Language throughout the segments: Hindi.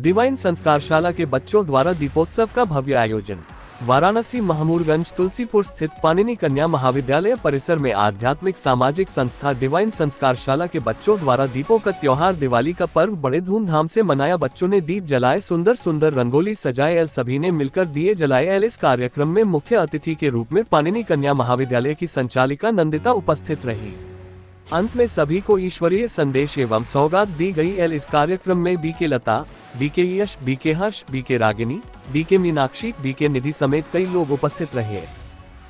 डिवाइन संस्कारशाला के बच्चों द्वारा दीपोत्सव का भव्य आयोजन। वाराणसी महमूरगंज तुलसीपुर स्थित पाणिनि कन्या महाविद्यालय परिसर में आध्यात्मिक सामाजिक संस्था डिवाइन संस्कारशाला के बच्चों द्वारा दीपों का त्योहार दिवाली का पर्व बड़े धूमधाम से मनाया। बच्चों ने दीप जलाए, सुंदर सुंदर रंगोली सजाए, सभी ने मिलकर दिए जलाए। इस कार्यक्रम में मुख्य अतिथि के रूप में पाणिनि कन्या महाविद्यालय की संचालिका नंदिता उपस्थित रही। अंत में सभी को ईश्वरीय संदेश एवं सौगात दी गई। इस कार्यक्रम में BK Lata, BK Yash, BK Harsh, BK Ragini, BK Meenakshi, BK Nidhi समेत कई लोग उपस्थित रहे।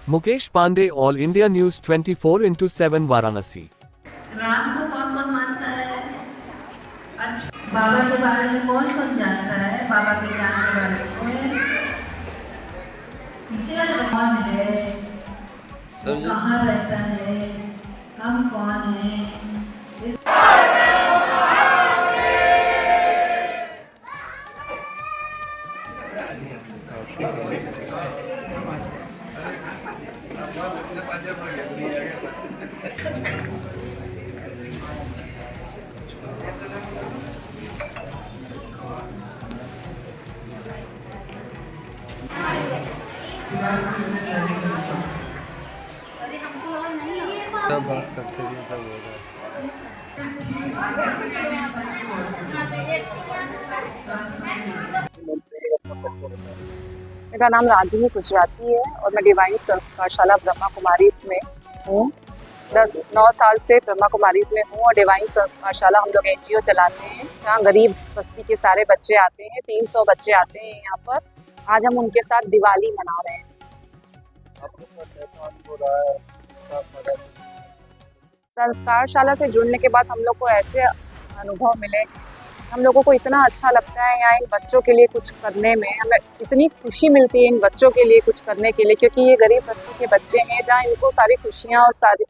Mukesh Pandey, all India news 24/7 Varanasi. Ram को कौन कौन मानता है? अच्छा, बाबा के बारे में कौन कौन जानता है? बाबा के ज्ञान के बारे में पीछे वाला कौन है? वो कहाँ रहता है? हम कौन हैं? सब बात करते हुए सब हो रहा मेरा नाम रागिनी गुजराती है और मैं डिवाइन संस्कारशाला ब्रह्मा कुमारीज में हूँ। 9 साल से ब्रह्मा कुमारीज में हूँ और डिवाइन संस्कारशाला हम लोग एनजीओ चलाते हैं जहाँ गरीब बस्ती के सारे बच्चे आते हैं। 300 बच्चे आते हैं यहाँ पर। आज हम उनके साथ दिवाली मना रहे हैं। संस्कारशाला से जुड़ने के बाद हम लोग को ऐसे अनुभव मिले, हम लोगों को इतना अच्छा लगता है यहाँ इन बच्चों के लिए कुछ करने में। हमें इतनी खुशी मिलती है इन बच्चों के लिए कुछ करने के लिए, क्योंकि ये गरीब बस्ती के बच्चे हैं जहाँ इनको सारी खुशियाँ और सारी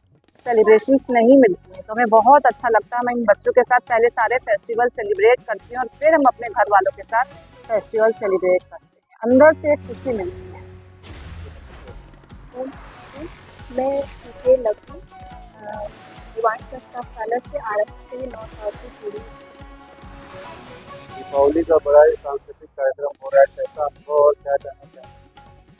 सेलिब्रेशंस नहीं मिलती हैं। तो हमें बहुत अच्छा लगता है। मैं इन बच्चों के साथ पहले सारे फेस्टिवल सेलिब्रेट करती हूँ और फिर हम अपने घर वालों के साथ फेस्टिवल सेलिब्रेट करते हैं। अंदर से एक खुशी मिलती है। मैं के लघु डिवाइन संस्कारशाला से आरंभ से 9 साल से जुड़ी। दीपावली का बड़ा ही सांस्कृतिक कार्यक्रम हो रहा है, कैसा अनुभव और क्या जानना चाहिए?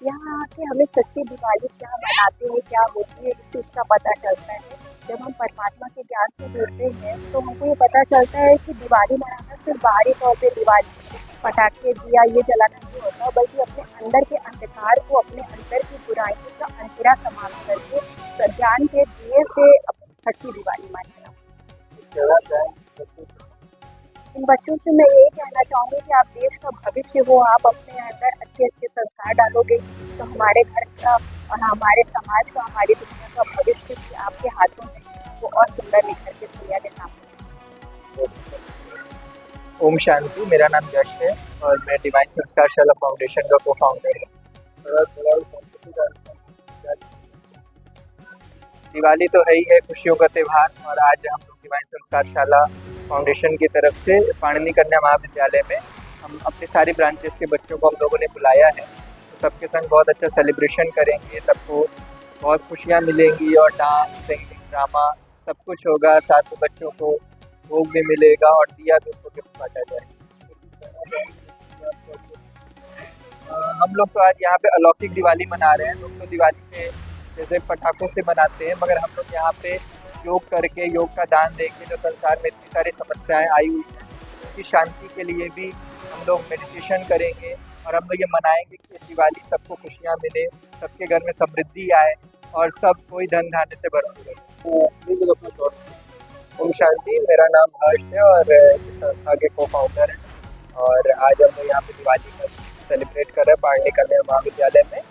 यहाँ आके हमें सच्ची दिवाली क्या मनाते हैं, क्या होती है, इस चीज़ का पता चलता है। जब हम परमात्मा के ज्ञान से जुड़ते हैं तो हमको ये पता चलता है कि दिवाली मनाना सिर्फ बाहरी तौर पे दिवाली पटाखे दिया ये जलाना नहीं होता, बल्कि अपने अंदर के अंधकार को, अपने अंदर की बुराइयों का अंधेरा समाप्त करके ज्ञान के दिए से सच्ची दिवाली मनाना। इन बच्चों से मैं यही कहना चाहूँगी कि आप देश का भविष्य हो, आप अपने अंदर अच्छे अच्छे संस्कार डालोगे तो हमारे घर का और हमारे समाज का, हमारी दुनिया का भविष्य आपके हाथों में वो और सुंदर निखर के दुनिया के सामने। ओम शांति, मेरा नाम यश है और मैं डिवाइन संस्कारशाला फाउंडेशन का को-फाउंडर हूँ। दिवाली तो है ही है, खुशियों का त्यौहार, और आज हम लोग डिवाइन संस्कारशाला फाउंडेशन की तरफ से पाणिनि कन्या महाविद्यालय में हम अपने सारी ब्रांचेस के बच्चों को हम लोगों ने बुलाया है। तो सबके संग बहुत अच्छा सेलिब्रेशन करेंगे, सबको बहुत खुशियाँ मिलेंगी और डांस, सिंगिंग, ड्रामा सब कुछ होगा। साथ में बच्चों को भोग भी मिलेगा और दिया भी उनको गिफ्ट बांटा जाएगा। हम लोग तो आज यहाँ पे अलौकिक दिवाली मना रहे हैं। लोग तो दिवाली पे जैसे पटाखों से मनाते हैं, मगर हम लोग यहाँ पे योग करके, योग का दान देके जो संसार में इतनी सारी समस्याएं आई हुई हैं उनकी शांति के लिए भी हम लोग मेडिटेशन करेंगे और हम लोग ये मनाएंगे कि इस दिवाली सबको खुशियाँ मिले, सबके घर में समृद्धि आए और सब कोई धन धान्य से भरपूर रहे। ओम शांति, मेरा नाम हर्ष है और इस संस्था के को-फाउंडर हैं और आज हम लोग यहाँ पे दिवाली का सेलिब्रेट कर रहे हैं पाणिनि कन्या महाविद्यालय में।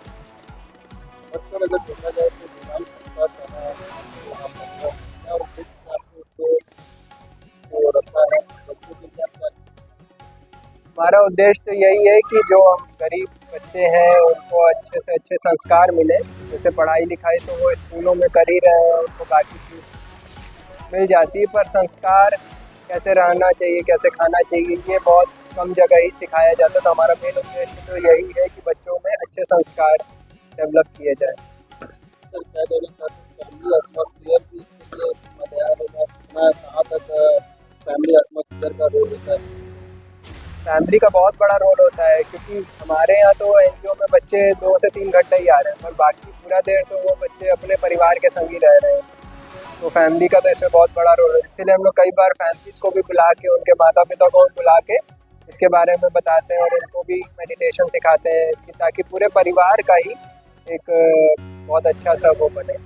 अगर देखा जाए तो डिवाइन हमारा उद्देश्य तो यही है कि जो हम गरीब बच्चे हैं उनको अच्छे से अच्छे संस्कार मिले। जैसे पढ़ाई लिखाई तो वो स्कूलों में कर ही रहे हैं, उनको बाकी चीज़ मिल जाती है, पर संस्कार कैसे रहना चाहिए, कैसे खाना चाहिए, ये बहुत कम जगह ही सिखाया जाता। तो हमारा मेन उद्देश्य तो यही है कि बच्चों में अच्छे संस्कार डेवलप किए जाए। फैमिली का बहुत बड़ा रोल होता है, क्योंकि हमारे यहाँ तो एनजीओ में बच्चे 2 से 3 घंटे ही आ रहे हैं, और बाकी पूरा देर तो वो बच्चे अपने परिवार के संग ही रह रहे हैं। तो फैमिली का तो इसमें बहुत बड़ा रोल है, इसीलिए हम लोग कई बार फैमिलीज को भी बुला के, उनके माता पिता को बुला के इसके बारे में बताते हैं और उनको भी मेडिटेशन सिखाते हैं, कि ताकि पूरे परिवार का ही एक बहुत अच्छा सा वो बने।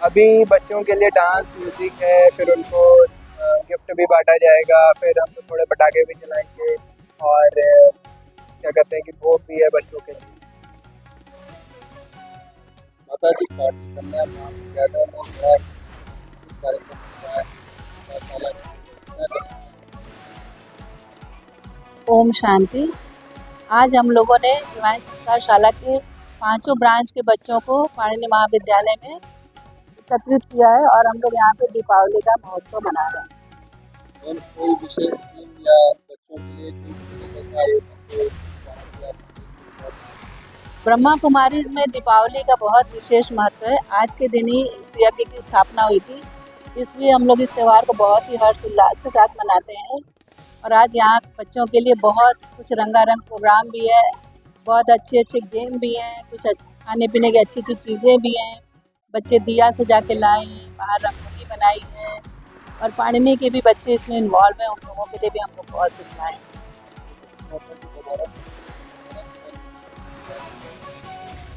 अभी बच्चों के लिए डांस, म्यूजिक है, फिर उनको गिफ्ट भी बांटा जाएगा, फिर हम थोड़े पटाखे भी जलाएंगे, और क्या कहते हैं कि भोग भी है बच्चों के लिए। माता जी कन्या महाविद्यालय में कार्यक्रम ओम शांति। आज हम लोगों ने डिवाइन संस्कार शाला के 5 ब्रांच के बच्चों को पाणिनि महाविद्यालय में एकत्रित किया है और हम लोग यहाँ पे दीपावली का महोत्सव मना रहे हैं। कोई विशेष थीम या बच्चों के लिए ब्रह्मा कुमारी में दीपावली का बहुत विशेष महत्व है। आज के दिन ही इस यज्ञ की स्थापना हुई थी, इसलिए हम लोग इस त्यौहार को बहुत ही हर्ष उल्लास के साथ मनाते हैं। और आज यहाँ बच्चों के लिए बहुत कुछ रंगारंग प्रोग्राम भी है, बहुत अच्छे अच्छे गेम भी हैं, कुछ खाने पीने की अच्छी अच्छी चीज़ें भी हैं। बच्चे दिया सजा के लाए हैं, बाहर रंगोली बनाई है, और पाणिनि के भी बच्चे इसमें इन्वॉल्व हैं, उन लोगों के लिए भी हम लोग बहुत कुछ लाए हैं।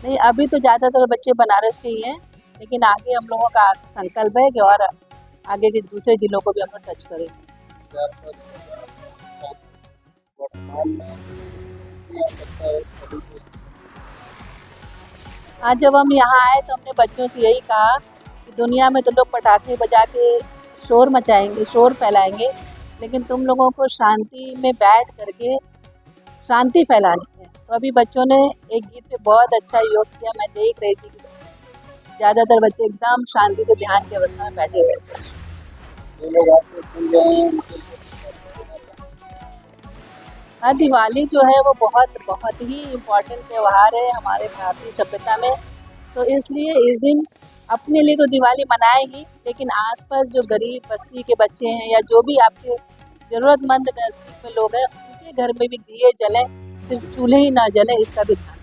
नहीं, अभी तो ज़्यादातर बच्चे बनारस के ही हैं, लेकिन आगे हम लोगों का संकल्प है कि और आगे के दूसरे जिलों को भी हम लोग टच करेंगे। आज जब हम यहाँ आए तो हमने बच्चों से यही कहा कि दुनिया में तो लोग पटाखे बजा के शोर मचाएंगे, शोर फैलाएंगे, लेकिन तुम लोगों को शांति में बैठ करके शांति फैलानी है। तो अभी बच्चों ने एक गीत पे बहुत अच्छा योग किया। मैं देख रही थी कि ज़्यादातर बच्चे एकदम शांति से ध्यान की अवस्था में बैठे हुए थे। हाँ, दिवाली जो है वो बहुत ही इम्पोर्टेंट त्यौहार है हमारे भारतीय सभ्यता में। तो इसलिए इस दिन अपने लिए तो दिवाली मनाएंगे, लेकिन आसपास जो गरीब बस्ती के बच्चे हैं या जो भी आपके ज़रूरतमंद नज़दीक में लोग हैं, उनके घर में भी दिए जलें, सिर्फ चूल्हे ही ना जलें, इसका भी ध्यान